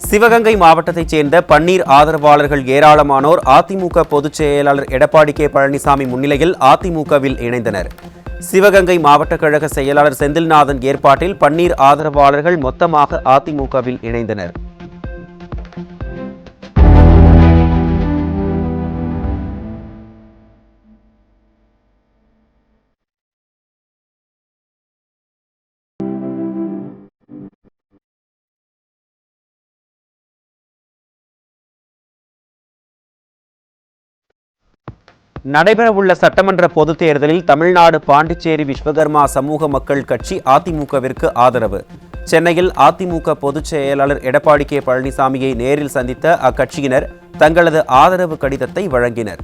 சிவகங்கை மாவட்டத்தைச் சேர்ந்த பன்னீர் ஆதரவாளர்கள் ஏராளமானோர் அதிமுக பொதுச் செயலாளர் எடப்பாடி கே பழனிசாமி முன்னிலையில் அதிமுகவில் இணைந்தனர். சிவகங்கை மாவட்ட கழக செயலாளர் செந்தில்நாதன் ஏற்பாட்டில் பன்னீர் ஆதரவாளர்கள் மொத்தமாக அதிமுகவில் இணைந்தனர். நடைபெறவுள்ள சட்டமன்ற பொதுத் தேர்தலில் தமிழ்நாடு பாண்டிச்சேரி விஸ்வகர்மா சமூக மக்கள் கட்சி அதிமுகவிற்கு ஆதரவு. சென்னையில் அதிமுக பொதுச் செயலாளர் எடப்பாடி கே பழனிசாமியை நேரில் சந்தித்த அக்கட்சியினர் தங்களது ஆதரவு கடிதத்தை வழங்கினர்.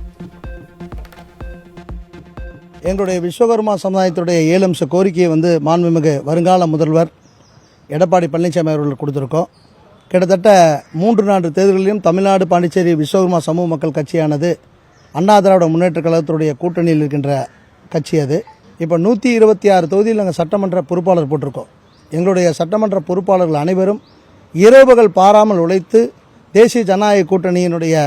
எங்களுடைய விஸ்வகர்மா சமுதாயத்துடைய 7 அம்ச கோரிக்கையை மாண்புமிகு வருங்கால முதல்வர் எடப்பாடி பழனிசாமி அவர்கள் கொடுத்துருக்கோம். கிட்டத்தட்ட 3-4 தேர்தல்களிலும் தமிழ்நாடு பாண்டிச்சேரி விஸ்வகர்மா சமூக மக்கள் கட்சியானது அண்ணா திராவிட முன்னேற்ற கழகத்துடைய கூட்டணியில் இருக்கின்ற கட்சி. அது இப்போ 126 தொகுதியில் நாங்கள் சட்டமன்ற பொறுப்பாளர் போட்டிருக்கோம். எங்களுடைய சட்டமன்ற பொறுப்பாளர்கள் அனைவரும் இரவுகள் பாராமல் உழைத்து தேசிய ஜனநாயக கூட்டணியினுடைய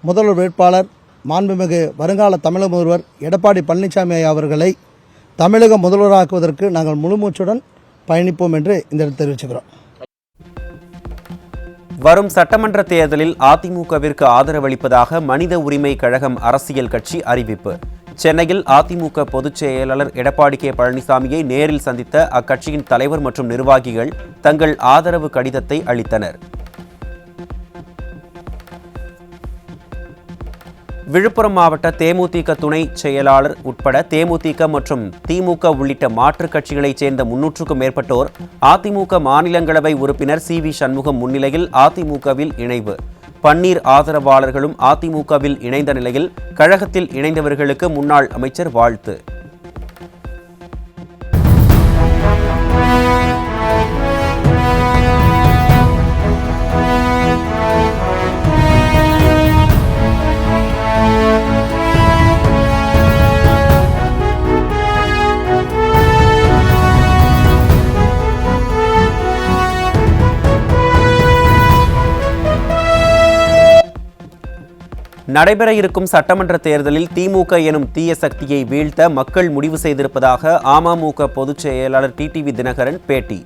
முதல்வர் வேட்பாளர் மாண்புமிகு வருங்கால தமிழக முதல்வர் எடப்பாடி பழனிசாமி அவர்களை தமிழக முதல்வராக்குவதற்கு நாங்கள் முழுமூச்சுடன் பயணிப்போம் என்று இந்த இடத்தில் தெரிவிச்சுக்கிறோம். வரும் சட்டமன்ற தேர்தலில் அதிமுகவிற்கு ஆதரவளிப்பதாக மனித உரிமை கழகம் அரசியல் கட்சி அறிவிப்பு. சென்னையில் அதிமுக பொதுச் செயலாளர் எடப்பாடி கே பழனிசாமியை நேரில் சந்தித்த அக்கட்சியின் தலைவர் மற்றும் நிர்வாகிகள் தங்கள் ஆதரவு கடிதத்தை அளித்தனர். விழுப்புரம் மாவட்ட தேமுதிக துணை செயலாளர் உட்பட தேமுதிக மற்றும் திமுக உள்ளிட்ட மாற்றுக் கட்சிகளைச் சேர்ந்த 300க்கும் மேற்பட்டோர் அதிமுக மாநிலங்களவை உறுப்பினர் சி.வி. சண்முகம் முன்னிலையில் அதிமுகவில் இணைவு. பன்னீர் ஆதரவாளர்களும் அதிமுகவில் இணைந்த நிலையில் கழகத்தில் இணைந்தவர்களுக்கு முன்னாள் அமைச்சர் வாழ்த்து. நடைபெற இருக்கும் சட்டமன்ற தேர்தலில் திமுக எனும் தீய சக்தியை வீழ்த்த மக்கள் முடிவு செய்திருப்பதாக அமமுக பொதுச் செயலாளர் டிடிவி தினகரன் பேட்டி.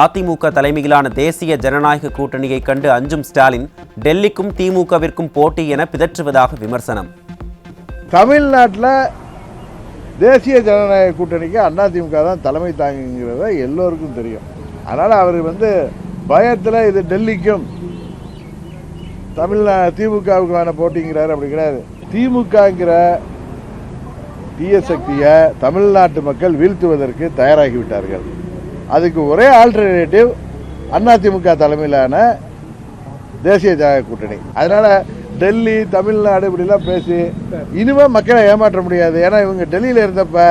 அதிமுக தலைமையிலான தேசிய ஜனநாயக கூட்டணியை கண்டு அஞ்சும் ஸ்டாலின் டெல்லிக்கும் திமுகவிற்கும் போட்டி என பிதற்றுவதாக விமர்சனம். தமிழ்நாட்டில் தேசிய ஜனநாயக கூட்டணிக்கு அதிமுக தான் தலைமை தாங்குங்கிறத எல்லோருக்கும் தெரியும். அதனால் அவர் பயத்தில் இது டெல்லிக்கும் திமுகவுக்கான போட்டிங்கிறார். அப்படி கிடையாது. திமுகங்கிற தீய சக்தியை தமிழ்நாட்டு மக்கள் வீழ்த்துவதற்கு தயாராகிவிட்டார்கள். அதுக்கு ஒரே ஆல்டர்னேட்டிவ் அதிமுக தலைமையிலான தேசிய ஜனநாயக கூட்டணி. அதனால டெல்லி தமிழ்நாடு இப்படிலாம் பேசி இனிமேல் மக்களை ஏமாற்ற முடியாது. ஏன்னா இவங்க டெல்லியில் இருந்தப்ப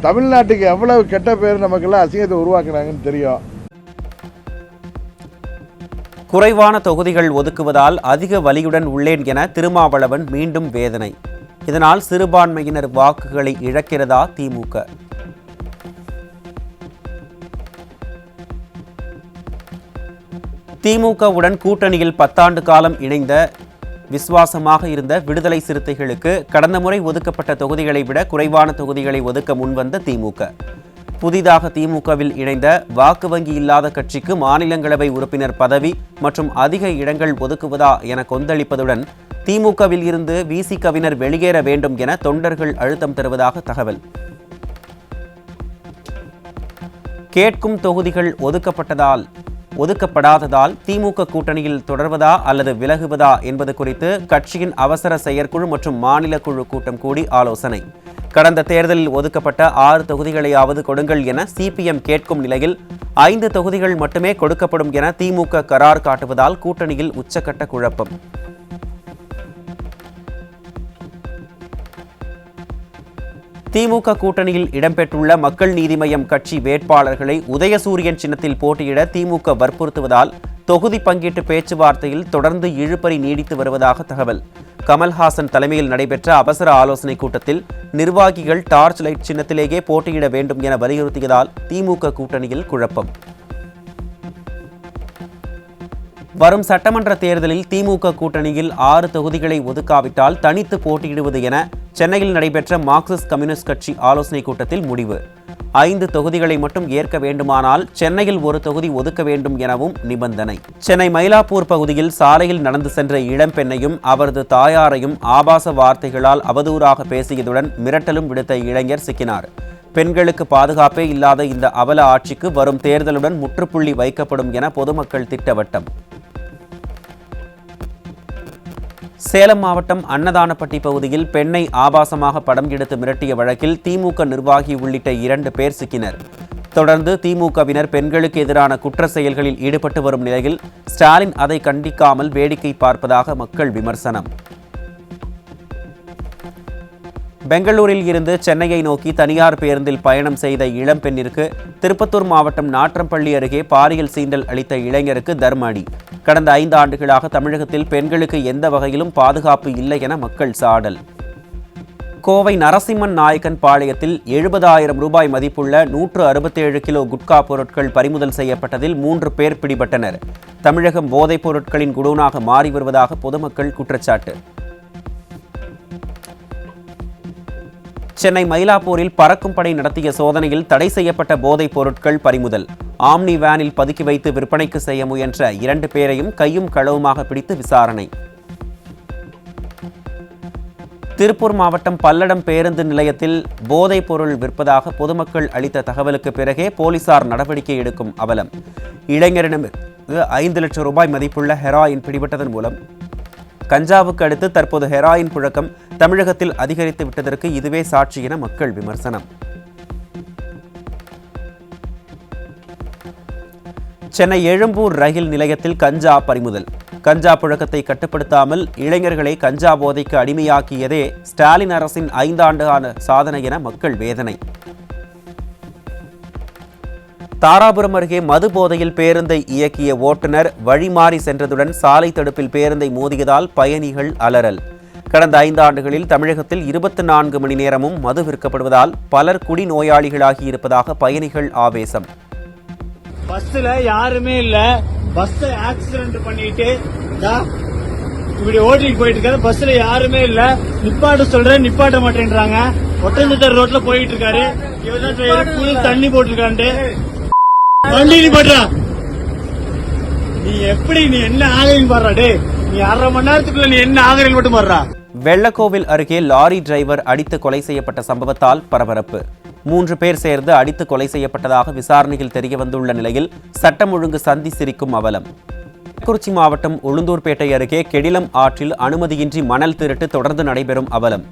தமிழ்நாட்டுக்கு எவ்வளவு கெட்ட பேர் நமக்கெல்லாம் அசிங்கத்தை உருவாக்குனாங்கன்னு தெரியும். குறைவான தொகுதிகள் ஒதுக்குவதால் அதிக வலியுடன் உள்ளேன் என திருமாவளவன் மீண்டும் வேதனை. இதனால் சிறுபான்மையினர் வாக்குகளை இழக்கிறதா திமுக? திமுகவுடன் கூட்டணியில் 10 ஆண்டு காலம் இணைந்த விசுவாசமாக இருந்த விடுதலை சிறுத்தைகளுக்கு கடந்த முறை ஒதுக்கப்பட்ட தொகுதிகளை விட குறைவான தொகுதிகளை ஒதுக்க முன்வந்த திமுக. புதிதாக திமுகவில் இணைந்த வாக்கு வங்கி இல்லாத கட்சிக்கு மாநிலங்களவை உறுப்பினர் பதவி மற்றும் அதிக இடங்கள் ஒதுக்குவதா என கொந்தளிப்பதுடன் திமுகவில் இருந்து விசிகவினர் வெளியேற வேண்டும் என தொண்டர்கள் அழுத்தம் தருவதாக தகவல். கேட்கும் தொகுதிகள் ஒதுக்கப்படாததால் திமுக கூட்டணியில் தொடர்வதா அல்லது விலகுவதா என்பது குறித்து கட்சியின் அவசர செயற்குழு மற்றும் மாநில குழு கூட்டம் கூடி ஆலோசனை. கடந்த தேர்தலில் ஒதுக்கப்பட்ட 6 தொகுதிகளையாவது கொடுங்கள் என சிபிஎம் கேட்கும் நிலையில் 5 தொகுதிகள் மட்டுமே கொடுக்கப்படும் என திமுக கரார் காட்டுவதால் கூட்டணியில் உச்சக்கட்ட குழப்பம். திமுக கூட்டணியில் இடம்பெற்றுள்ள மக்கள் நீதி மய்யம் கட்சி வேட்பாளர்களை உதயசூரியன் சின்னத்தில் போட்டியிட திமுக வற்புறுத்துவதால் தொகுதி பங்கீட்டு பேச்சுவார்த்தையில் தொடர்ந்து இழுபறி நீடித்து வருவதாக தகவல். கமல்ஹாசன் தலைமையில் நடைபெற்ற அவசர ஆலோசனைக் கூட்டத்தில் நிர்வாகிகள் டார்ச் லைட் சின்னத்திலேயே போட்டியிட வேண்டும் என வலியுறுத்தியதால் திமுக கூட்டணியில் குழப்பம். வரும் சட்டமன்ற தேர்தலில் திமுக கூட்டணியில் 6 தொகுதிகளை ஒதுக்காவிட்டால் தனித்து போட்டியிடுவது என சென்னையில் நடைபெற்ற மார்க்சிஸ்ட் கம்யூனிஸ்ட் கட்சி ஆலோசனைக் கூட்டத்தில் முடிவு. 5 தொகுதிகளை மட்டும் ஏற்க வேண்டுமானால் சென்னையில் 1 தொகுதி ஒதுக்க வேண்டும் எனவும் நிபந்தனை. சென்னை மயிலாப்பூர் பகுதியில் சாலையில் நடந்து சென்ற இளம்பெண்ணையும் அவரது தாயாரையும் ஆபாச வார்த்தைகளால் அவதூறாக பேசியதுடன் மிரட்டலும் விடுத்த இளைஞர் சிக்கினார். பெண்களுக்கு பாதுகாப்பே இல்லாத இந்த அவல ஆட்சிக்கு வரும் தேர்தலுடன் முற்றுப்புள்ளி வைக்கப்படும் என பொதுமக்கள் திட்டவட்டம். சேலம் மாவட்டம் அன்னதானப்பட்டி பகுதியில் பெண்ணை ஆபாசமாக படம் எடுத்து மிரட்டிய வழக்கில் திமுக நிர்வாகி உள்ளிட்ட 2 பேர் சிக்கினர். தொடர்ந்து திமுகவினர் பெண்களுக்கு எதிரான குற்ற செயல்களில் ஈடுபட்டு வரும் நிலையில் ஸ்டாலின் அதை கண்டிக்காமல் வேடிக்கை பார்ப்பதாக மக்கள் விமர்சனம். பெங்களூரில் இருந்து சென்னையை நோக்கி தனியார் பேருந்தில் பயணம் செய்த இளம்பெண்ணிற்கு திருப்பத்தூர் மாவட்டம் நாற்றம்பள்ளி அருகே பாலியல் சீண்டல் அளித்த இளைஞருக்கு தர்ம அடி. கடந்த 5 ஆண்டுகளாக தமிழகத்தில் பெண்களுக்கு எந்த வகையிலும் பாதுகாப்பு இல்லை என மக்கள் சாடல். கோவை நரசிம்மன் நாயக்கன் பாளையத்தில் 70,000 ரூபாய் மதிப்புள்ள 167 கிலோ குட்கா பொருட்கள் பறிமுதல் செய்யப்பட்டதில் 3 பேர் பிடிபட்டனர். தமிழகம் போதைப் பொருட்களின் குடோனாக மாறி வருவதாக பொதுமக்கள் குற்றச்சாட்டு. சென்னை மயிலாப்பூரில் பறக்கும் படை நடத்திய சோதனையில் தடை செய்யப்பட்ட போதைப் பொருட்கள் பறிமுதல். ஆம்னி வேனில் பதுக்கி வைத்து விற்பனைக்கு செய்ய முயன்ற 2 பேரையும் கையும் களவுமாக பிடித்து விசாரணை. திருப்பூர் மாவட்டம் பல்லடம் பேருந்து நிலையத்தில் போதைப் பொருள் விற்பதாக பொதுமக்கள் அளித்த தகவலுக்கு பிறகே போலீசார் நடவடிக்கை எடுக்கும் அவலம். இளைஞரிடமிருந்து 5 லட்சம் ரூபாய் மதிப்புள்ள ஹெராயின் பிடிபட்டதன் மூலம் கஞ்சாவுக்கு அடுத்து தற்போது ஹெராயின் புழக்கம் தமிழகத்தில் அதிகரித்து விட்டதற்கு இதுவே சாட்சி என மக்கள் விமர்சனம். சென்னை எழும்பூர் ரயில் நிலையத்தில் கஞ்சா பறிமுதல். கஞ்சா புழக்கத்தை கட்டுப்படுத்தாமல் இளைஞர்களை கஞ்சா போதைக்கு அடிமையாக்கியதே ஸ்டாலின் அரசின் 5 ஆண்டு சாதனை என மக்கள் வேதனை. தாராபுரம் அருகே மது போதையில் பேருந்தை இயக்கிய ஓட்டுநர் வழிமாறி சென்றதுடன் சாலை தடுப்பில் பேருந்தை மோதியதால் பயணிகள் அலறல். கடந்த 5 ஆண்டுகளில் தமிழகத்தில் 24 மணி நேரமும் மது விற்கப்படுவதால் பலர் குடிநோயாளிகளாகி இருப்பதாக பயணிகள் ஆவேசம். பஸ்ல யாருமே இல்ல, பஸ் ஆக்சிடென்ட் பண்ணிட்டு இப்படி ஓட்டிட்டு போயிட்டு இருக்காரு. பஸ்ல யாருமே இல்ல, நிப்பாட்ட சொல்றேன் நிப்பாட்ட மாட்டேன்றாங்க. ஒட்டஞ்சத்தர் ரோட்ல போயிட்டு இருக்காரு. இவதான் தண்ணி போட்டிருக்கான்ட்டு வண்டி நிப்பாட்டா. நீ எப்படி நீ என்ன ஆகுறீங்க பாடுறா டே. நீ 1/2 மணி நேரத்துக்குள்ள நீ என்ன ஆகுறீங்க மட்டும் பாடுறா. வெள்ளக்கோவில் அருகே லாரி டிரைவர் அடித்து கொலை செய்யப்பட்ட சம்பவத்தால் பரபரப்பு. 3 பேர் சேர்ந்து அடித்து கொலை செய்யப்பட்டதாக விசாரணையில் தெரியவந்துள்ள நிலையில் சட்டம் ஒழுங்கு சந்தி சிரிக்கும் அவலம். கள்ளக்குறிச்சி மாவட்டம் உளுந்தூர்பேட்டை அருகே கெடிலம் ஆற்றில் அனுமதியின்றி மணல் திருட்டு தொடர்ந்து நடைபெறும் அவலம்.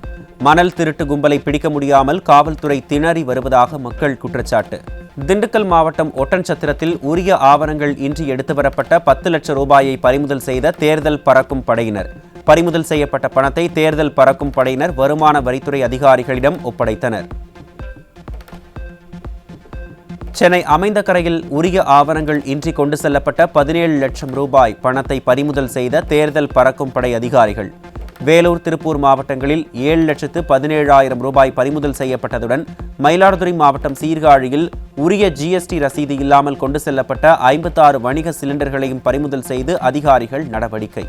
மணல் திருட்டு கும்பலை பிடிக்க முடியாமல் காவல்துறை திணறி வருவதாக மக்கள் குற்றச்சாட்டு. திண்டுக்கல் மாவட்டம் ஒட்டன்சத்திரத்தில் உரிய ஆவணங்கள் இன்றி எடுத்து வரப்பட்ட 10 லட்சம் ரூபாயை பறிமுதல் செய்த தேர்தல் பறக்கும் படையினர். பறிமுதல் செய்யப்பட்ட பணத்தை தேர்தல் பறக்கும் படையினர் வருமான வரித்துறை அதிகாரிகளிடம் ஒப்படைத்தனர். சென்னை அமைந்தகரையில் உரிய ஆவணங்கள் இன்றி கொண்டு செல்லப்பட்ட 17 லட்சம் ரூபாய் பணத்தை பறிமுதல் செய்த தேர்தல் பறக்கும் படை அதிகாரிகள். வேலூர், திருப்பூர் மாவட்டங்களில் 7,17,000 ரூபாய் பறிமுதல் செய்யப்பட்டதுடன் மயிலாடுதுறை மாவட்டம் சீர்காழியில் உரிய GST ரசீது இல்லாமல் கொண்டு செல்லப்பட்ட 56 வணிக சிலிண்டர்களையும் பறிமுதல் செய்து அதிகாரிகள் நடவடிக்கை.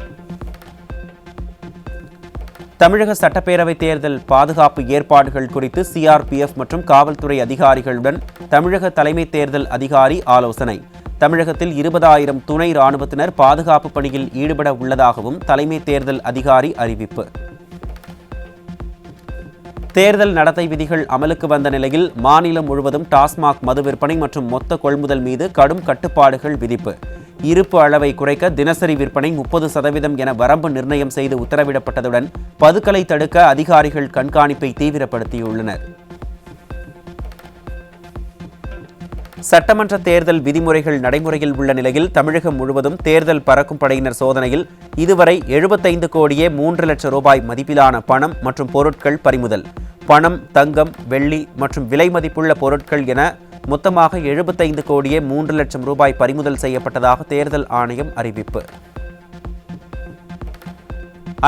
தமிழக சட்டப்பேரவை தேர்தல் பாதுகாப்பு ஏற்பாடுகள் குறித்து CRPF மற்றும் காவல்துறை அதிகாரிகளுடன் தமிழக தலைமை தேர்தல் அதிகாரி ஆலோசனை. தமிழகத்தில் 20,000 துணை ராணுவத்தினர் பாதுகாப்பு பணியில் ஈடுபட உள்ளதாகவும் தலைமை தேர்தல் அதிகாரி அறிவிப்பு. தேர்தல் நடத்தை விதிகள் அமலுக்கு வந்த நிலையில் மாநிலம் முழுவதும் டாஸ்மாக் மது விற்பனை மற்றும் மொத்த கொள்முதல் மீது கடும் கட்டுப்பாடுகள் விதிப்பு. இருப்பு அளவை குறைக்க தினசரி விற்பனை 30% என வரம்பு நிர்ணயம் செய்து உத்தரவிடப்பட்டதுடன் பதுக்கலை தடுக்க அதிகாரிகள் கண்காணிப்பை தீவிரப்படுத்தியுள்ளனர். சட்டமன்ற தேர்தல் விதிமுறைகள் நடைமுறையில் உள்ள நிலையில் தமிழகம் முழுவதும் தேர்தல் பறக்கும் படையினர் சோதனையில் இதுவரை 75 கோடியே 3 லட்சம் ரூபாய் மதிப்பிலான பணம் மற்றும் பொருட்கள் பறிமுதல். பணம், தங்கம், வெள்ளி மற்றும் விலை மதிப்புள்ள பொருட்கள் என மொத்தமாக 75 கோடியே 3 லட்சம் ரூபாய் பறிமுதல் செய்யப்பட்டதாக தேர்தல் ஆணையம் அறிவிப்பு.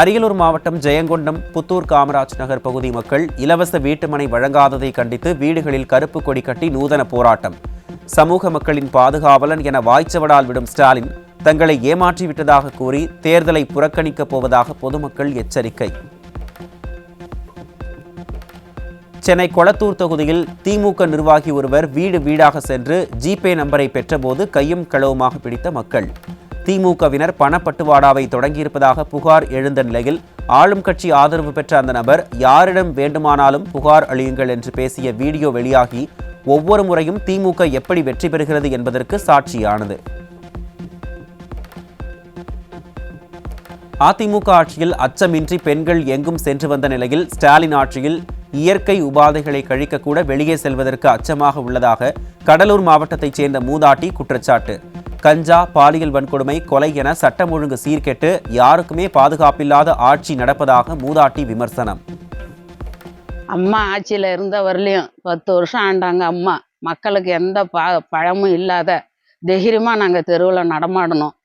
அரியலூர் மாவட்டம் ஜெயங்கொண்டம் புத்தூர் காமராஜ் நகர் பகுதி மக்கள் இலவச வீட்டுமனை வழங்காததை கண்டித்து வீடுகளில் கருப்பு கொடி கட்டி நூதன போராட்டம். சமூக மக்களின் பாதுகாவலன் என வாய்ச்சவடால் விடும் ஸ்டாலின் தங்களை ஏமாற்றிவிட்டதாக கூறி தேர்தலை புறக்கணிக்கப் போவதாக பொதுமக்கள் எச்சரிக்கை. சென்னை கொளத்தூர் தொகுதியில் திமுக நிர்வாகி ஒருவர் வீடு வீடாக சென்று ஜிபே நம்பரை பெற்றபோது கையும் களவுமாக பிடித்த மக்கள். திமுகவினர் பணப்பட்டுவாடாவை தொடங்கியிருப்பதாக புகார் எழுந்த நிலையில் ஆளும் கட்சி ஆதரவு பெற்ற அந்த நபர் யாரிடம் வேண்டுமானாலும் புகார் அளியுங்கள் என்று பேசிய வீடியோ வெளியாகி ஒவ்வொரு முறையும் திமுக எப்படி வெற்றி பெறுகிறது என்பதற்கு சாட்சியானது. அதிமுக ஆட்சியில் அச்சமின்றி பெண்கள் எங்கும் சென்று வந்த நிலையில் ஸ்டாலின் ஆட்சியில் இயற்கை உபாதைகளை கழிக்கக்கூட வெளியே செல்வதற்கு அச்சமாக உள்ளதாக கடலூர் மாவட்டத்தைச் சேர்ந்த மூதாட்டி குற்றச்சாட்டு. கஞ்சா, பாலியல் வன்கொடுமை, கொலை என சட்டம் ஒழுங்கு சீர்கெட்டு யாருக்குமே பாதுகாப்பில்லாத ஆட்சி நடப்பதாக மூதாட்டி விமர்சனம். அம்மா ஆட்சியில் இருந்த வரலையும் 10 வருஷம் ஆண்டாங்க அம்மா. மக்களுக்கு எந்த பழமும் இல்லாத தைரியமாக நாங்கள் தெருவில் நடமாடணும்.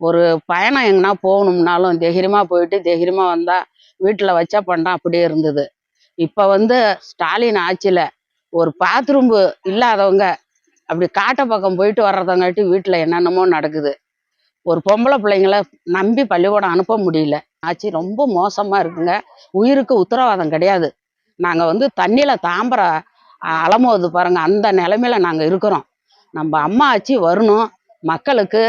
ஒரு பயணம் எங்கன்னா போகணும்னாலும் தைரியமாக போயிட்டு தைரியமாக வந்தால் வீட்டில் வச்ச பண்டம் அப்படியே இருந்தது. இப்போ ஸ்டாலின் ஆட்சியில் ஒரு பாத்ரூம் இல்லாதவங்க அப்படி காட்ட பக்கம் போயிட்டு வர்றதங்காட்டி வீட்டில் என்னென்னமோ நடக்குது. ஒரு பொம்பளை பிள்ளைங்கள நம்பி பள்ளிக்கூடம் அனுப்ப முடியல. ஆட்சி ரொம்ப மோசமாக இருக்குங்க. உயிருக்கு உத்தரவாதம் கிடையாது. நாங்கள் தண்ணியில் தாம்பரை அலமோது பாருங்கள், அந்த நிலைமையில நாங்கள் இருக்கிறோம். நம்ம அம்மா ஆட்சி வரணும், மக்களுக்கு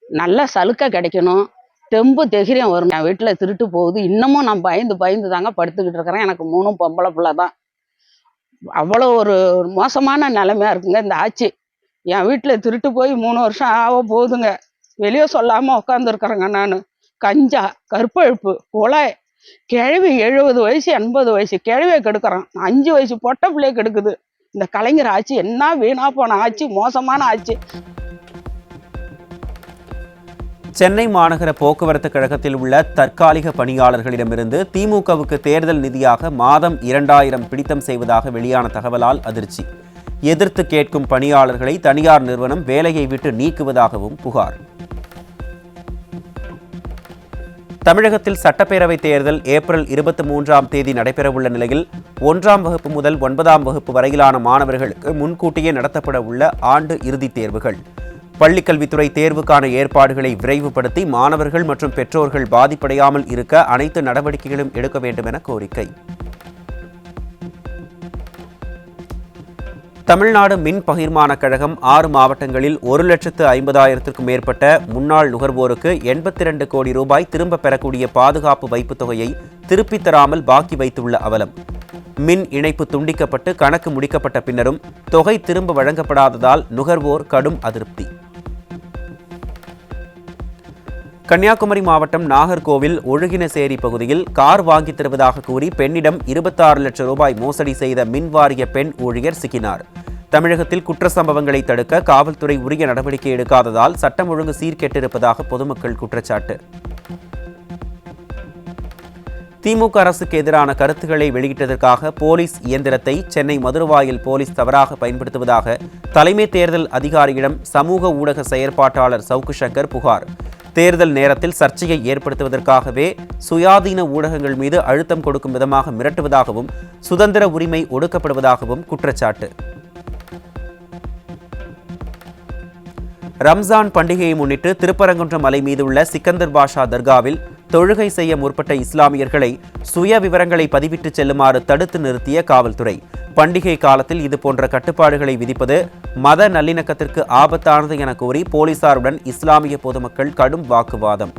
நல்ல சலுக்கை கிடைக்கணும், தெம்பு தைரியம் வரும். என் வீட்டில் திருட்டு போகுது, இன்னமும் நான் பயந்து தாங்க படுத்துக்கிட்டு இருக்கிறேன். எனக்கு 3 பொம்பளை பிள்ளை தான். அவ்வளோ ஒரு மோசமான நிலைமையா இருக்குங்க இந்த ஆட்சி. என் வீட்டில் திருட்டு போய் 3 வருஷம் ஆக போகுதுங்க. வெளியே சொல்லாமல் உட்காந்துருக்குறேங்க நான். கஞ்சா, கற்பழிப்பு, கொலை, கிழவி 70 வயசு 80 வயசு கிழவியை கெடுக்கிறான். 5 வயசு பொட்டை பிள்ளைய கெடுக்குது. இந்த கலைஞர் ஆட்சி என்ன வீணா போன ஆட்சி, மோசமான ஆட்சி. சென்னை மாநகர போக்குவரத்து கழகத்தில் உள்ள தற்காலிக பணியாளர்களிடமிருந்து திமுகவுக்கு தேர்தல் நிதியாக மாதம் 2000 பிடித்தம் செய்வதாக வெளியான தகவலால் அதிர்ச்சி. எதிர்த்து கேட்கும் பணியாளர்களை தனியார் நிறுவனம் வேலையை விட்டு நீக்குவதாகவும் புகார். தமிழகத்தில் சட்டப்பேரவைத் தேர்தல் ஏப்ரல் 23ஆம் தேதி நடைபெறவுள்ள நிலையில் 1ஆம் வகுப்பு முதல் 9ஆம் வகுப்பு வரையிலான மாணவர்களுக்கு முன்கூட்டியே நடத்தப்பட உள்ள ஆண்டு இறுதித் தேர்வுகள். பள்ளிக்கல்வித்துறை தேர்வுக்கான ஏற்பாடுகளை விரைவுபடுத்தி மாணவர்கள் மற்றும் பெற்றோர்கள் பாதிப்படையாமல் இருக்க அனைத்து நடவடிக்கைகளும் எடுக்க வேண்டும் என கோரிக்கை. தமிழ்நாடு மின் பகிர்மான கழகம் 6 மாவட்டங்களில் 1,50,000க்கும் மேற்பட்ட முன்னாள் நுகர்வோருக்கு 82 கோடி ரூபாய் திரும்பப் பெறக்கூடிய பாதுகாப்பு வைப்புத் தொகையை திருப்பித் தராமல் பாக்கி வைத்துள்ள அவலம். மின் இணைப்பு துண்டிக்கப்பட்டு கணக்கு முடிக்கப்பட்ட பின்னரும் தொகை திரும்ப வழங்கப்படாததால் நுகர்வோர் கடும் அதிருப்தி. கன்னியாகுமரி மாவட்டம் நாகர்கோவில் ஒழுகினசேரி பகுதியில் கார் வாங்கித் தருவதாக கூறி பெண்ணிடம் 26 லட்சம் ரூபாய் மோசடி செய்த மின்வாரிய பெண் ஊழியர் சிக்கினார். தமிழகத்தில் குற்ற சம்பவங்களை தடுக்க காவல்துறை உரிய நடவடிக்கை எடுக்காததால் சட்டம் ஒழுங்கு சீர்கெட்டிருப்பதாக பொதுமக்கள் குற்றச்சாட்டு. திமுக அரசுக்கு எதிரான கருத்துக்களை வெளியிட்டதற்காக போலீஸ் இயந்திரத்தை சென்னை மதுரவாயல் போலீஸ் தவறாக பயன்படுத்துவதாக தலைமை தேர்தல் அதிகாரியிடம் சமூக ஊடக செயற்பாட்டாளர் சவுக்கு சங்கர் புகார். தேர்தல் நேரத்தில் சர்ச்சையை ஏற்படுத்துவதற்காகவே சுயாதீன ஊடகங்கள் மீது அழுத்தம் கொடுக்கும் விதமாக மிரட்டுவதாகவும் சுதந்திர உரிமை ஒடுக்கப்படுவதாகவும் குற்றச்சாட்டு. ரம்ஜான் பண்டிகையை முன்னிட்டு திருப்பரங்குன்றம் மலை மீதுள்ள சிக்கந்தர் பாஷா தர்காவில் தொழுகை செய்ய முற்பட்ட இஸ்லாமியர்களை சுய விவரங்களை பதிவிட்டு செல்லுமாறு தடுத்து நிறுத்திய காவல்துறை. பண்டிகை காலத்தில் இதுபோன்ற கட்டுப்பாடுகளை விதிப்பது மத நல்லிணக்கத்திற்கு ஆபத்தானது என கூறி போலீசாருடன் இஸ்லாமிய பொதுமக்கள் கடும் வாக்குவாதம்.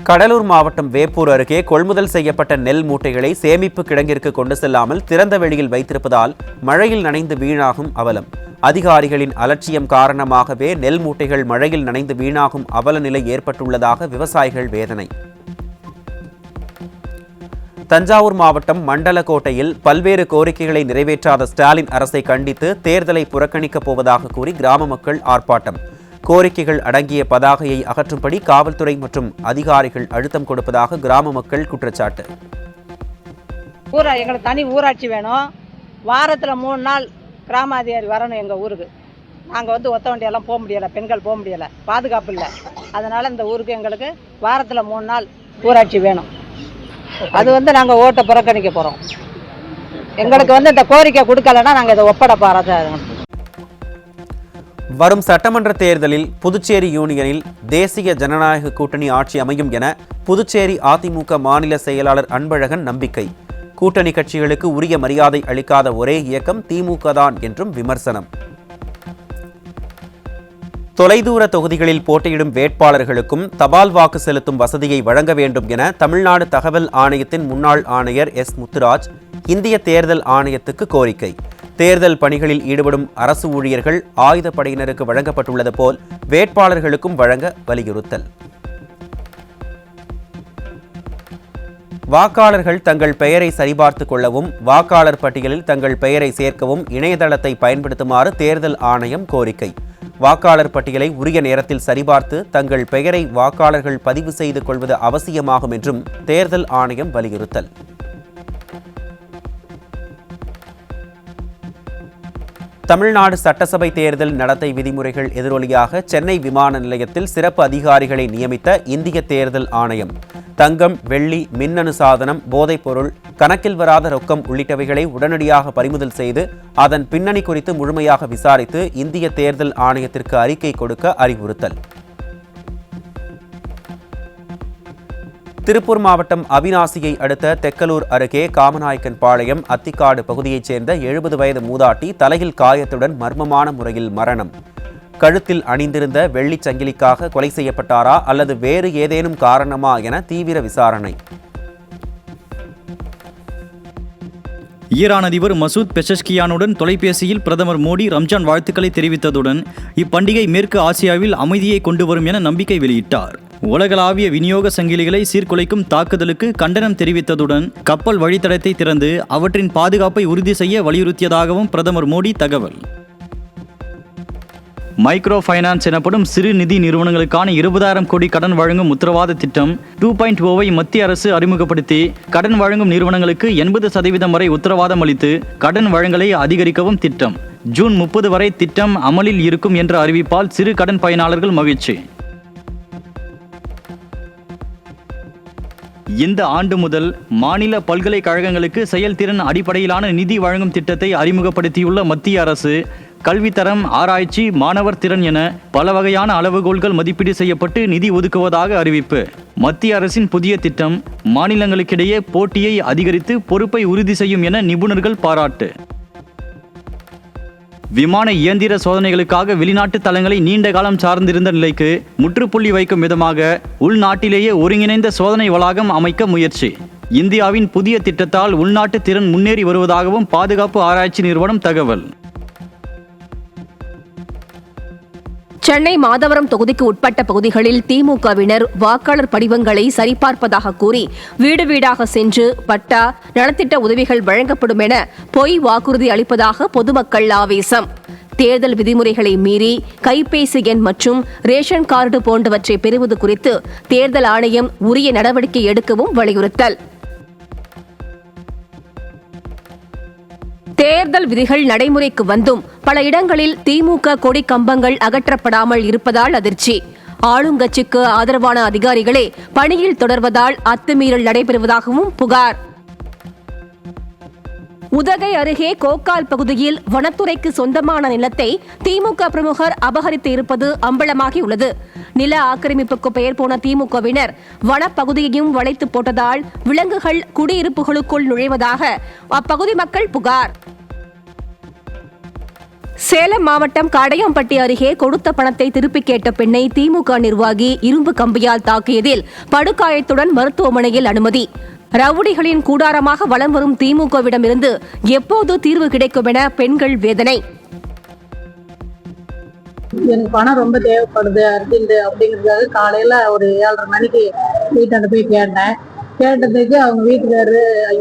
கடலூர் மாவட்டம் வேப்பூர் அருகே கொள்முதல் செய்யப்பட்ட நெல் மூட்டைகளை சேமிப்பு கிடங்கிற்கு கொண்டு செல்லாமல் திறந்த வெளியில் வைத்திருப்பதால் மழையில் நனைந்து வீணாகும் அவலம். அதிகாரிகளின் அலட்சியம் காரணமாகவே நெல் மூட்டைகள் மழையில் நனைந்து வீணாகும் அவல நிலை ஏற்பட்டுள்ளதாக விவசாயிகள் வேதனை. தஞ்சாவூர் மாவட்டம் மண்டலக்கோட்டையில் பல்வேறு கோரிக்கைகளை நிறைவேற்றாத ஸ்டாலின் அரசை கண்டித்து தேர்தலை புறக்கணிக்கப் போவதாக கூறி கிராம மக்கள் ஆர்ப்பாட்டம். கோரிக்கைகள் அடங்கிய பதாகையை அகற்றும்படி காவல்துறை மற்றும் அதிகாரிகள் அழுத்தம் கொடுப்பதாக கிராம மக்கள் குற்றச்சாட்டு. எங்களுக்கு தனி ஊராட்சி வேணும். வாரத்தில் 3 நாள் கிராம அதிகாரி வரணும் எங்கள் ஊருக்கு. நாங்கள் வந்து ஒத்த வண்டியெல்லாம் போக முடியலை, பெண்கள் போக முடியலை, பாதுகாப்பு இல்லை. அதனால் இந்த ஊருக்கு எங்களுக்கு வாரத்தில் 3 நாள் ஊராட்சி வேணும். அது வந்து நாங்கள் ஓட்டை புறக்கணிக்க போகிறோம். எங்களுக்கு வந்து இந்த கோரிக்கை கொடுக்கலன்னா நாங்கள் இதை ஒப்படை பாராட்ட. வரும் சட்டமன்ற தேர்தலில் புதுச்சேரி யூனியனில் தேசிய ஜனநாயக கூட்டணி ஆட்சி அமையும் என புதுச்சேரி அதிமுக மாநில செயலாளர் அன்பழகன் நம்பிக்கை. கூட்டணி கட்சிகளுக்கு உரிய மரியாதை அளிக்காத ஒரே இயக்கம் திமுக தான் என்றும் விமர்சனம். தொலைதூர தொகுதிகளில் போட்டியிடும் வேட்பாளர்களுக்கும் தபால் வாக்கு செலுத்தும் வசதியை வழங்க வேண்டும் என தமிழ்நாடு தகவல் ஆணையத்தின் முன்னாள் ஆணையர் எஸ். முத்துராஜ் இந்திய தேர்தல் ஆணையத்துக்கு கோரிக்கை. தேர்தல் பணிகளில் ஈடுபடும் அரசு ஊழியர்கள் ஆயுதப்படையினருக்கு வழங்கப்பட்டுள்ளது போல் வேட்பாளர்களுக்கும் வழங்க வலியுறுத்தல். வாக்காளர்கள் தங்கள் பெயரை சரிபார்த்துக் கொள்ளவும் வாக்காளர் பட்டியலில் தங்கள் பெயரை சேர்க்கவும் இணையதளத்தை பயன்படுத்துமாறு தேர்தல் ஆணையம் கோரிக்கை. வாக்காளர் பட்டியலை உரிய நேரத்தில் சரிபார்த்து தங்கள் பெயரை வாக்காளர்கள் பதிவு செய்து கொள்வது அவசியமாகும் என்றும் தேர்தல் ஆணையம் வலியுறுத்தல். தமிழ்நாடு சட்டசபை தேர்தல் நடத்தை விதிமுறைகள் எதிரொலியாக சென்னை விமான நிலையத்தில் சிறப்பு அதிகாரிகளை நியமித்த இந்திய தேர்தல் ஆணையம். தங்கம், வெள்ளி, மின்னணு சாதனம், போதைப்பொருள், கணக்கில் வராத ரொக்கம் உள்ளிட்டவைகளை உடனடியாக பறிமுதல் செய்து அதன் பின்னணி குறித்து முழுமையாக விசாரித்து இந்திய தேர்தல் ஆணையத்திற்கு அறிக்கை கொடுக்க அறிவுறுத்தல். திருப்பூர் மாவட்டம் அவிநாசியை அடுத்த தெக்கலூர் அருகே காமநாயக்கன் பாளையம் அத்திக்காடு பகுதியைச் சேர்ந்த 70 வயது மூதாட்டி தலையில் காயத்துடன் மர்மமான முறையில் மரணம். கழுத்தில் அணிந்திருந்த வெள்ளிச் சங்கிலிக்காக கொலை செய்யப்பட்டாரா அல்லது வேறு ஏதேனும் காரணமா என தீவிர விசாரணை. ஈரான் அதிபர் மசூத் பெஷஷ்கியானுடன் தொலைபேசியில் பிரதமர் மோடி ரம்ஜான் வாழ்த்துக்களை தெரிவித்ததுடன் இப்பண்டிகை மேற்கு ஆசியாவில் அமைதியை கொண்டு வரும் என நம்பிக்கை வெளியிட்டார். உலகளாவிய விநியோக சங்கிலிகளை சீர்குலைக்கும் தாக்குதலுக்கு கண்டனம் தெரிவித்ததுடன் கப்பல் வழித்தடத்தை திறந்து அவற்றின் பாதுகாப்பை உறுதி செய்ய வலியுறுத்தியதாகவும் பிரதமர் மோடி தகவல். மைக்ரோ ஃபைனான்ஸ் எனப்படும் சிறு நிதி நிறுவனங்களுக்கான 20,000 கோடி கடன் வழங்கும் உத்தரவாத திட்டம் 2.0 மத்திய அரசு அறிமுகப்படுத்தி கடன் வழங்கும் நிறுவனங்களுக்கு 80% வரை உத்தரவாதம் அளித்து கடன் வழங்கலை அதிகரிக்கவும் திட்டம். ஜூன் 30 வரை திட்டம் அமலில் இருக்கும் என்ற அறிவிப்பால் சிறு கடன் பயனாளர்கள் மகிழ்ச்சி. இந்த ஆண்டு முதல் மாநில பல்கலைக்கழகங்களுக்கு செயல்திறன் அடிப்படையிலான நிதி வழங்கும் திட்டத்தை அறிமுகப்படுத்தியுள்ள மத்திய அரசு கல்வித்தரம், ஆராய்ச்சி, மாணவர் திறன் என பல வகையான அளவுகோல்கள் மதிப்பீடு செய்யப்பட்டு நிதி ஒதுக்குவதாக அறிவிப்பு. மத்திய அரசின் புதிய திட்டம் மாநிலங்களுக்கிடையே போட்டியை அதிகரித்து பொறுப்பை உறுதி செய்யும் என நிபுணர்கள் பாராட்டு. விமான இயந்திர சோதனைகளுக்காக வெளிநாட்டு தளங்களை நீண்ட காலம் சார்ந்திருந்த நிலைக்கு முற்றுப்புள்ளி வைக்கும் விதமாக உள்நாட்டிலேயே ஒருங்கிணைந்த சோதனை வளாகம் அமைக்க முயற்சி. இந்தியாவின் புதிய திட்டத்தால் உள்நாட்டு திறன் முன்னேறி வருவதாகவும் பாதுகாப்பு ஆராய்ச்சி நிறுவனம் தகவல். சென்னை மாதவரம் தொகுதிக்கு உட்பட்ட பகுதிகளில் திமுகவினர் வாக்காளர் படிவங்களை சரிபார்ப்பதாக கூறி வீடு வீடாக சென்று பட்டா, நலத்திட்ட உதவிகள் வழங்கப்படும் என பொய் வாக்குறுதி அளிப்பதாக பொதுமக்கள் ஆவேசம். தேர்தல் விதிமுறைகளை மீறி கைபேசி எண் மற்றும் ரேஷன் கார்டு போன்றவற்றை பெறுவது குறித்து தேர்தல் ஆணையம் உரிய நடவடிக்கை எடுக்கவும் வலியுறுத்தல். தேர்தல் விதிகள் நடைமுறைக்கு வந்தும் பல இடங்களில் திமுக கொடி கம்பங்கள் அகற்றப்படாமல் இருப்பதால் அதிர்ச்சி. ஆளுங்கட்சிக்கு ஆதரவான அதிகாரிகளே பணியில் தொடர்வதால் அத்துமீறல் நடைபெறுவதாகவும் புகார். உதகை அருகே கோக்கால் பகுதியில் வனத்துறைக்கு சொந்தமான நிலத்தை திமுக பிரமுகர் அபகரித்து இருப்பது அம்பலமாகியுள்ளது. நில ஆக்கிரமிப்புக்கு பெயர் போன திமுகவினர் வனப்பகுதியையும் வளைத்து போட்டதால் விலங்குகள் குடியிருப்புகளுக்குள் நுழைவதாக அப்பகுதி மக்கள் புகார். சேலம் மாவட்டம் காடையாம்பட்டி அருகே கொடுத்த பணத்தை திருப்பிக் கேட்ட பெண்ணை திமுக நிர்வாகி இரும்பு கம்பியால் தாக்கியதில் படுகாயத்துடன் மருத்துவமனையில் அனுமதி. ரவுடிகளின் கூடாரமாக வலம் வரும் திமுகவிடமிருந்து எப்போது தீர்வு கிடைக்கும் என பெண்கள் வேதனை. எனக்கு பணம் ரொம்ப தேவைப்படுது அர்ஜென்ட் அப்படிங்கிறதுக்காக காலையில ஒரு 7:30 மணிக்கு வீட்டாண்ட போய் கேட்டேன். கேட்டதுக்கு அவங்க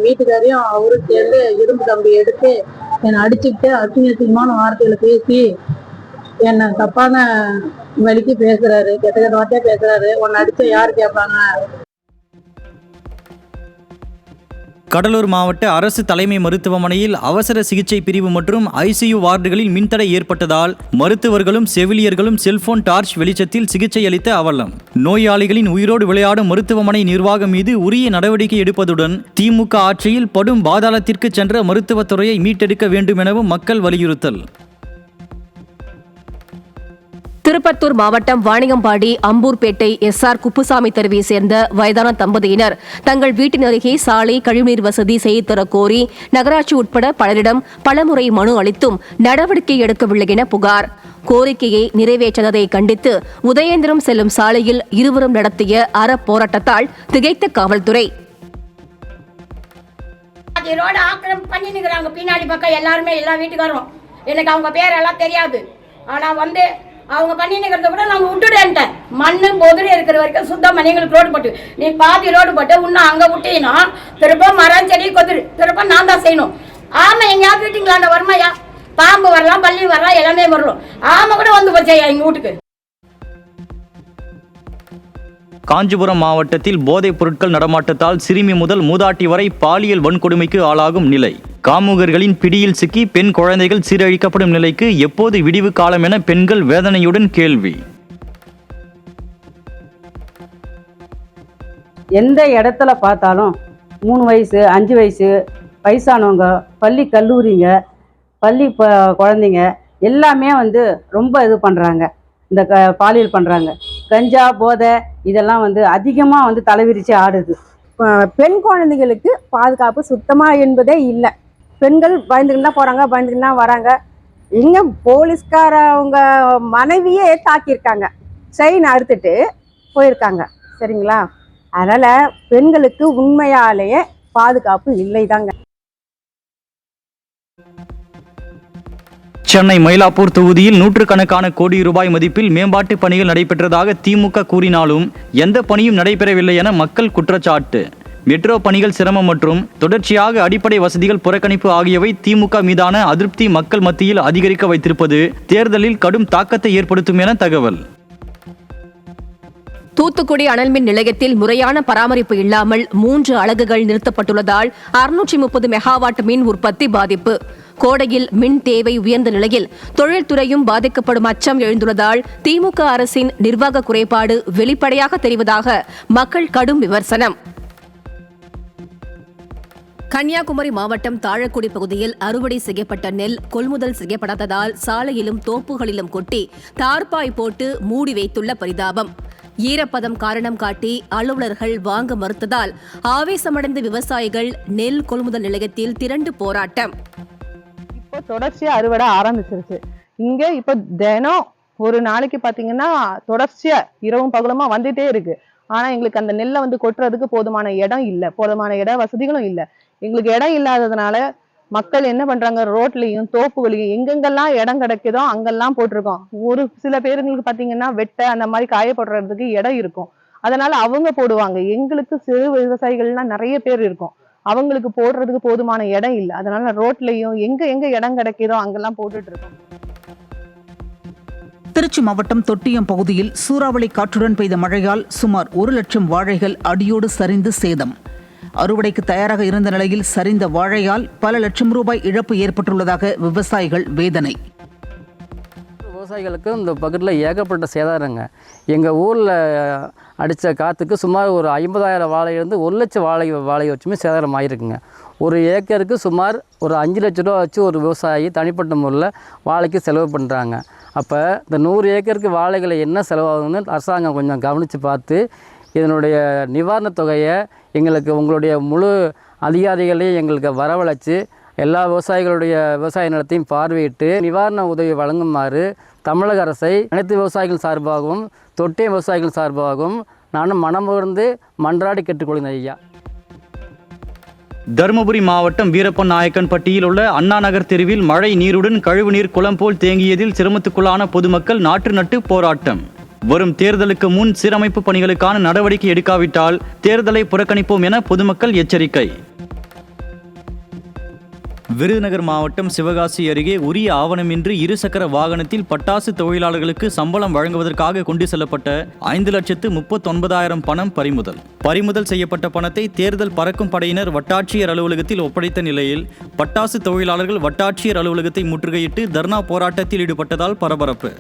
வீட்டுக்காரையும் அவரும் சேர்ந்து இரும்பு கம்பி எடுத்து என்னை அடிச்சுக்கிட்டு அசிங்கமான வார்த்தையில பேசி என்னை தப்பான வழிக்கு பேசுறாரு, கெட்ட கெட்ட வார்த்தையா பேசுறாரு. உன்னை அடிச்சா யாரு கேட்பாங்க? கடலூர் மாவட்ட அரசு தலைமை மருத்துவமனையில் அவசர சிகிச்சை பிரிவு மற்றும் ஐசியு வார்டுகளில் மின்தடை ஏற்பட்டதால் மருத்துவர்களும் செவிலியர்களும் செல்போன் டார்ச் வெளிச்சத்தில் சிகிச்சை அளித்த அவலம். நோயாளிகளின் உயிரோடு விளையாடும் மருத்துவமனை நிர்வாகம் மீது உரிய நடவடிக்கை எடுப்பதுடன் திமுக ஆட்சியில் படும் பாதாளத்திற்கு சென்ற மருத்துவத்துறையை மீட்டெடுக்க வேண்டும் எனவும் மக்கள் வலியுறுத்தல். திருப்பத்தூர் மாவட்டம் வாணியம்பாடி அம்பூர்பேட்டை SR குப்புசாமி தெருவை சேர்ந்த வயதான தம்பதியினர் தங்கள் வீட்டின் அருகே சாலை கழிவுநீர் வசதி செய்து தரக் கோரி நகராட்சி உட்பட பலரிடம் பலமுறை மனு அளித்தும் நடவடிக்கை எடுக்கவில்லை என புகார். கோரிக்கையை நிறைவேற்றாததை கண்டித்து உதயேந்திரம் செல்லும் சாலையில் இருவரும் நடத்திய போராட்டத்தால் திகைத்த காவல்துறை. ரோடு ஆக்கிரமிப்பு பண்ணி நிற்கிறாங்க பின்னாடி பக்கம் எல்லாருமே, எல்லா வீட்டுக்காரும். எனக்கு அவங்க பேரெல்லாம் தெரியாது. ஆனால் அவங்க பண்ணி நிற்கிறத கூட நாங்கள் விட்டுடேன்ட்டேன். மண்ணு பொதுரு இருக்கிற வரைக்கும் சுத்தம் பண்ணி எங்களுக்கு ரோடு போட்டு, நீ பாதி ரோடு போட்டு இன்னும் அங்கே விட்டீங்கன்னா திருப்ப மரம் செடி கொத்துரு திருப்ப நான் தான் செய்யணும். ஆமாம் எங்கேயாவது வீட்டுங்களாண்ட வருமாயா, பாம்பு வரலாம், பள்ளி வரலாம், எல்லாமே வரலாம். ஆமாம் கூட வந்து போச்சையா எங்கள் வீட்டுக்கு. காஞ்சிபுரம் மாவட்டத்தில் போதைப் பொருட்கள் நடமாட்டத்தால் சிறுமி முதல் மூதாட்டி வரை பாலியல் வன்கொடுமைக்கு ஆளாகும் நிலை. காமுகர்களின் பிடியில் சிக்கி பெண் குழந்தைகள் சீரழிக்கப்படும் நிலைக்கு எப்போது விடிவு காலம் என பெண்கள் வேதனையுடன் கேள்வி. எந்த இடத்துல பார்த்தாலும் 3 வயசு 5 வயசு வயசானவங்க, பள்ளி கல்லூரிங்க, பள்ளி குழந்தைங்க எல்லாமே ரொம்ப இது பண்ணுறாங்க. இந்த பாலியல் பண்ணுறாங்க. கஞ்சா போதை இதெல்லாம் அதிகமாக தலைவிரிச்சு ஆடுது. பெண் குழந்தைகளுக்கு பாதுகாப்பு சுத்தமாக என்பதே இல்லை. பெண்கள் பயந்துக்கிட்டு தான் போகிறாங்க, பயந்துக்கிட்டு தான் வராங்க. இங்கே போலீஸ்காரவங்க மனைவியே தாக்கியிருக்காங்க, செயின் அறுத்துட்டு போயிருக்காங்க. சரிங்களா? அதனால் பெண்களுக்கு உண்மையாலேயே பாதுகாப்பு இல்லை தாங்க. சென்னை மயிலாப்பூர் தொகுதியில் நூற்றுக்கணக்கான கோடி ரூபாய் மதிப்பில் மேம்பாட்டு பணிகள் நடைபெற்றதாக திமுக கூறினாலும் எந்த பணியும் நடைபெறவில்லை என மக்கள் குற்றச்சாட்டு. மெட்ரோ பணிகள் சிரமம் மற்றும் தொடர்ச்சியாக அடிப்படை வசதிகள் புறக்கணிப்பு ஆகியவை திமுக மீதான அதிருப்தி மக்கள் மத்தியில் அதிகரிக்க வைத்திருப்பது தேர்தலில் கடும் தாக்கத்தை ஏற்படுத்தும் என தகவல். தூத்துக்குடி அனல்மின் நிலையத்தில் முறையான பராமரிப்பு இல்லாமல் 3 அலகுகள் நிறுத்தப்பட்டுள்ளதால் 630 மெகாவாட் மின் உற்பத்தி பாதிப்பு. கோடையில் மின் தேவை உயர்ந்த நிலையில் தொழில்துறையும் பாதிக்கப்படும் அச்சம் எழுந்துள்ளதால் திமுக அரசின் நிர்வாக குறைபாடு வெளிப்படையாக தெரிவதாக மக்கள் கடும் விமர்சனம். கன்னியாகுமரி மாவட்டம் தாழக்குடி பகுதியில் அறுவடை செய்யப்பட்ட நெல் கொள்முதல் செய்யப்படாததால் சாலையிலும் தோப்புகளிலும் கொட்டி தார்பாய் போட்டு மூடி வைத்துள்ள பரிதாபம். ஈரப்பதம் காரணம் காட்டி அலுவலர்கள் வாங்க மறுத்ததால் ஆவேசமடைந்த விவசாயிகள் நெல் கொள்முதல் நிலையத்தில் திரண்டு போராட்டம். இப்போ தொடர்ச்சியா அறுவடை ஆரம்பிச்சிருச்சு. இங்க இப்ப தினம் ஒரு நாளைக்கு பாத்தீங்கன்னா தொடர்ச்சியா இரவும் பகலுமா வந்துட்டே இருக்கு. ஆனா எங்களுக்கு அந்த நெல்லை கொட்டுறதுக்கு போதுமான இடம் இல்லை, போதுமான இட வசதிகளும் இல்லை. எங்களுக்கு இடம் இல்லாததுனால மக்கள் என்ன பண்றாங்க, ரோட்லயும் தோப்புகளையும் எங்கெங்கெல்லாம் இடம் கிடைக்குதோ அங்கெல்லாம் போட்டிருக்கோம். ஒரு சில பேருங்களுக்கு பாத்தீங்கன்னா வெட்ட அந்த மாதிரி காயப்படுறதுக்கு இடம் இருக்கும், அதனால அவங்க போடுவாங்க. எங்களுக்கு சிறு விவசாயிகள்லாம் நிறைய பேர் இருக்கும், அவங்களுக்கு போடுறதுக்கு போதுமான இடம் இல்லை. அதனால ரோட்லயும் எங்க இடம் கிடைக்குதோ அங்கெல்லாம் போட்டுட்டு இருக்கோம். திருச்சி மாவட்டம் தொட்டியம் பகுதியில் சூறாவளி காற்றுடன் பெய்த மழையால் சுமார் 1 லட்சம் வாழைகள் அடியோடு சரிந்து சேதம். அறுவடைக்கு தயாராக இருந்த நிலையில் சரிந்த வாழையால் பல லட்சம் ரூபாய் இழப்பு ஏற்பட்டுள்ளதாக விவசாயிகள் வேதனை. விவசாயிகளுக்கு இந்த பக்கத்தில் ஏகப்பட்ட சேதாரங்க. எங்கள் ஊரில் அடித்த காற்றுக்கு சுமார் ஒரு 50,000 வாழையிலிருந்து 1 லட்சம் வாழை வச்சுமே சேதாரம் ஆகிருக்குங்க. ஒரு ஏக்கருக்கு சுமார் ஒரு 5 லட்ச ரூபா வச்சு ஒரு விவசாயி தனிப்பட்ட முறையில் வாழைக்கு செலவு பண்ணுறாங்க. அப்போ இந்த 100 ஏக்கருக்கு வாழைகளை என்ன செலவாகுதுன்னு அரசாங்கம் கொஞ்சம் கவனித்து பார்த்து இதனுடைய நிவாரணத் தொகையை எங்களுக்கு உங்களுடைய முழு அதிகாரிகளையும் எங்களுக்கு வரவழைச்சு எல்லா விவசாயிகளுடைய விவசாய நிலத்தையும் பார்வையிட்டு நிவாரண உதவி வழங்குமாறு தமிழக அரசை அனைத்து விவசாயிகள் சார்பாகவும் தொட்டிய விவசாயிகள் சார்பாகவும் நானும் மனமுகர்ந்து மன்றாடி கேட்டுக்கொள்கிறேன் ஐயா. தருமபுரி மாவட்டம் வீரப்பன் நாயக்கன்பட்டியில் உள்ள அண்ணா நகர் தெருவில் மழை நீருடன் கழிவுநீர் குளம் போல் தேங்கியதில் சிரமத்துக்குள்ளான பொதுமக்கள் நாற்று நட்டு போராட்டம். வரும் தேர்தலுக்கு முன் சீரமைப்பு பணிகளுக்கான நடவடிக்கை எடுக்காவிட்டால் தேர்தலை புறக்கணிப்போம் என பொதுமக்கள் எச்சரிக்கை. விருதுநகர் மாவட்டம் சிவகாசி அருகே உரிய ஆவணமின்றி இருசக்கர வாகனத்தில் பட்டாசு தொழிலாளர்களுக்கு சம்பளம் வழங்குவதற்காக கொண்டு செல்லப்பட்ட 5,39,000 பணம் பறிமுதல் செய்யப்பட்ட பணத்தை தேர்தல் பறக்கும் படையினர் வட்டாட்சியர் அலுவலகத்தில் ஒப்படைத்த நிலையில் பட்டாசு தொழிலாளர்கள் வட்டாட்சியர் அலுவலகத்தை முற்றுகையிட்டு தர்ணா போராட்டத்தில் ஈடுபட்டதால் பரபரப்பு.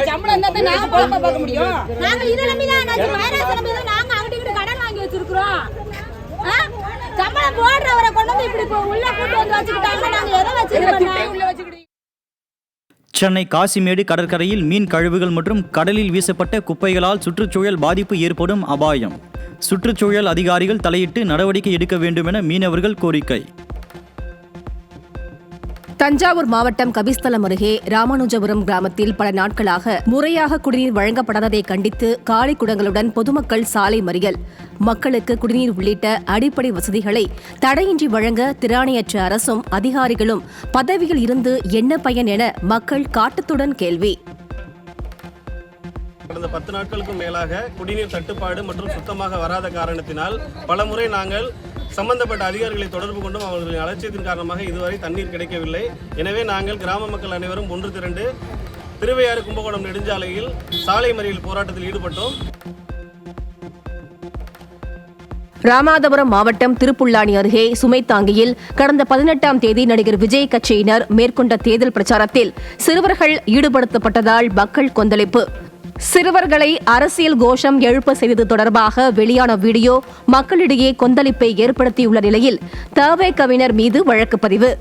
சம்பளம் இருந்தா தான் நாங்க பொழப்ப பார்க்க முடியும். நாங்க இத நம்பி தான் வைரஸ் நம்பி தான் நாங்க அங்கட்டு கடன் வாங்கி வச்சிருக்கோம். சம்பளம் போடுறவரை கொண்டு வந்து இப்படி உள்ள கூட்டி வந்து வச்சிட்டாங்க. நாங்க எதை வச்சிருக்கோம்? சென்னை காசிமேடு கடற்கரையில் மீன் கழிவுகள் மற்றும் கடலில் வீசப்பட்ட குப்பைகளால் சுற்றுச்சூழல் பாதிப்பு ஏற்படும் அபாயம். சுற்றுச்சூழல் அதிகாரிகள் தலையிட்டு நடவடிக்கை எடுக்க வேண்டும் என மீனவர்கள் கோரிக்கை. தஞ்சாவூர் மாவட்டம் கபிஸ்தலம் அருகே ராமானுஜபுரம் கிராமத்தில் பல நாட்களாக முறையாக குடிநீர் வழங்கப்படாததை கண்டித்து காலி குடங்களுடன் பொதுமக்கள் சாலை மறியல். மக்களுக்கு குடிநீர் உள்ளிட்ட அடிப்படை வசதிகளை தடையின்றி வழங்க திராணியற்ற அரசும் அதிகாரிகளும் பதவியில் இருந்து என்ன பயன் என மக்கள் காட்டத்துடன் கேள்வி. கடந்த 10 நாட்களுக்கும் மேலாக குடிநீர் தட்டுப்பாடு மற்றும் சுத்தமாக வராத காரணத்தினால் பலமுறை நாங்கள் சம்பந்தப்பட்ட அதிகாரிகளை தொடர்பு கொண்டும் அவர்களின் அலட்சியத்தின் காரணமாக இதுவரை தண்ணீர் கிடைக்கவில்லை. எனவே நாங்கள் கிராம மக்கள் அனைவரும் ஒன்று திரண்டு திருவையாறு கும்பகோணம் நெடுஞ்சாலையில் சாலை மறியல் போராட்டத்தில் ஈடுபட்டோம். ராமநாதபுரம் மாவட்டம் திருப்புல்லானி அருகே சுமைத்தாங்கியில் கடந்த 18ஆம் தேதி நடிகர் விஜய் கட்சியினர் மேற்கொண்ட தேர்தல் பிரச்சாரத்தில் சிறுவர்கள் ஈடுபடுத்தப்பட்டதால் மக்கள் கொந்தளிப்பு. சிறுவர்களை அரசியல் கோஷம் எழுப்ப செய்தது தொடர்பாக வெளியான வீடியோ மக்களிடையே கொந்தளிப்பை ஏற்படுத்தியுள்ள நிலையில் தவேகவினர் மீது வழக்கு பதிவு.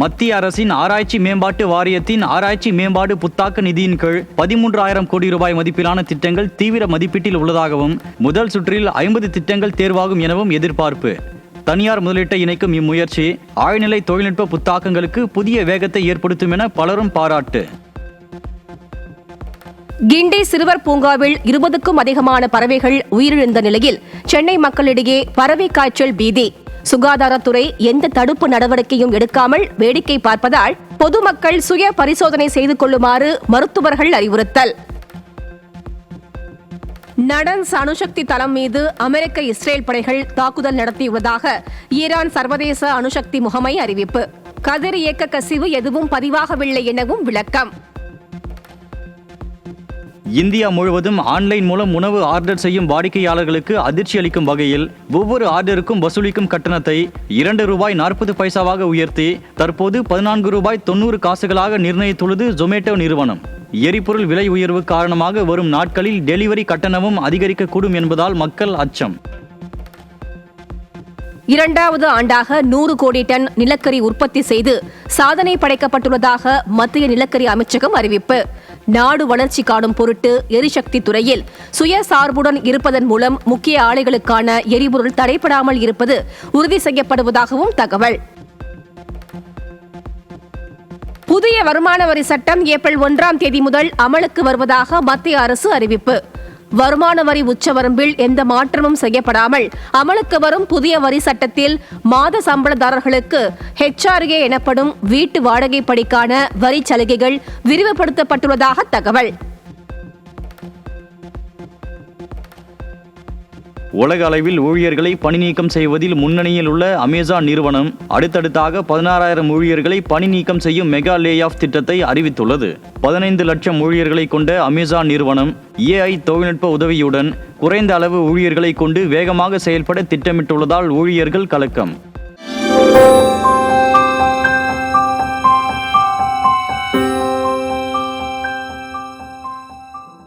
மத்திய அரசின் ஆராய்ச்சி மேம்பாட்டு வாரியத்தின் ஆராய்ச்சி மேம்பாடு புத்தாக்க நிதியின் கீழ் 13,000 கோடி ரூபாய் மதிப்பிலான திட்டங்கள் தீவிர மதிப்பீட்டில் உள்ளதாகவும் முதல் சுற்றில் 50 திட்டங்கள் தேர்வாகும் எனவும் எதிர்பார்ப்பு. தனியார் முதலீட்டை இணைக்கும் இம்முயற்சி ஆழ்நிலை தொழில்நுட்ப புத்தாக்கங்களுக்கு புதிய வேகத்தை ஏற்படுத்தும் என பலரும் பாராட்டு. கிண்டி சிறுவர் பூங்காவில் 20க்கும் அதிகமான பறவைகள் உயிரிழந்த நிலையில் சென்னை மக்களிடையே பறவை காய்ச்சல் பீதி. சுகாதாரத்துறை எந்த தடுப்பு நடவடிக்கையும் எடுக்காமல் வேடிக்கை பார்ப்பதால் பொதுமக்கள் சுய பரிசோதனை செய்து கொள்ளுமாறு மருத்துவர்கள் அறிவுறுத்தல். நடன்ஸ் அணுசக்தி தளம் மீது அமெரிக்க இஸ்ரேல் படைகள் தாக்குதல் நடத்தியுள்ளதாக ஈரான் சர்வதேச அணுசக்தி முகமை அறிவிப்பு. கதிர் இயக்க கசிவு எதுவும் பதிவாகவில்லை எனவும் விளக்கம். இந்தியா முழுவதும் ஆன்லைன் மூலம் உணவு ஆர்டர் செய்யும் வாடிக்கையாளர்களுக்கு அதிர்ச்சி அளிக்கும் வகையில் ஒவ்வொரு ஆர்டருக்கும் வசூலிக்கும் கட்டணத்தை ₹2.40 உயர்த்தி தற்போது ₹14.90 நிர்ணயித்துள்ளது ஜொமேட்டோ நிறுவனம். எரிபொருள் விலை உயர்வு காரணமாக வரும் நாட்களில் டெலிவரி கட்டணமும் அதிகரிக்கக்கூடும் என்பதால் மக்கள் அச்சம். 2வது ஆண்டாக 100 கோடி டன் நிலக்கரி உற்பத்தி செய்து சாதனை படைக்கப்பட்டுள்ளதாக மத்திய நிலக்கரி அமைச்சகம் அறிவிப்பு. நாடு வளர்ச்சி காணும் பொருட்டு எரிசக்தி துறையில் சுயசார்புடன் இருப்பதன் மூலம் முக்கிய ஆலைகளுக்கான எரிபொருள் தடைபடாமல் இருப்பது உறுதி செய்யப்படுவதாகவும் தகவல். புதிய வருமான வரி சட்டம் ஏப்ரல் 1ஆம் தேதி முதல் அமலுக்கு வருவதாக மத்திய அரசு அறிவிப்பு. வருமான வரி உச்சவரம்பில் எந்த மாற்றமும் செய்யப்படாமல் அமலுக்கு வரும் புதிய வரி சட்டத்தில் மாத சம்பளதாரர்களுக்கு HRA எனப்படும் வீட்டு வாடகைப்படிக்கான வரி சலுகைகள் விரிவுபடுத்தப்பட்டுள்ளதாக தகவல். உலக அளவில் ஊழியர்களை பணி நீக்கம் செய்வதில் முன்னணியில் உள்ள அமேசான் நிறுவனம் அடுத்தடுத்தாக 16,000 ஊழியர்களை பணி நீக்கம் செய்யும் மெகா லே ஆஃப் திட்டத்தை அறிவித்துள்ளது. 15 லட்சம் ஊழியர்களை கொண்ட அமேசான் நிறுவனம் AI தொழில்நுட்ப உதவியுடன் குறைந்த அளவு ஊழியர்களை கொண்டு வேகமாக செயல்பட திட்டமிட்டுள்ளதால் ஊழியர்கள் கலக்கம்.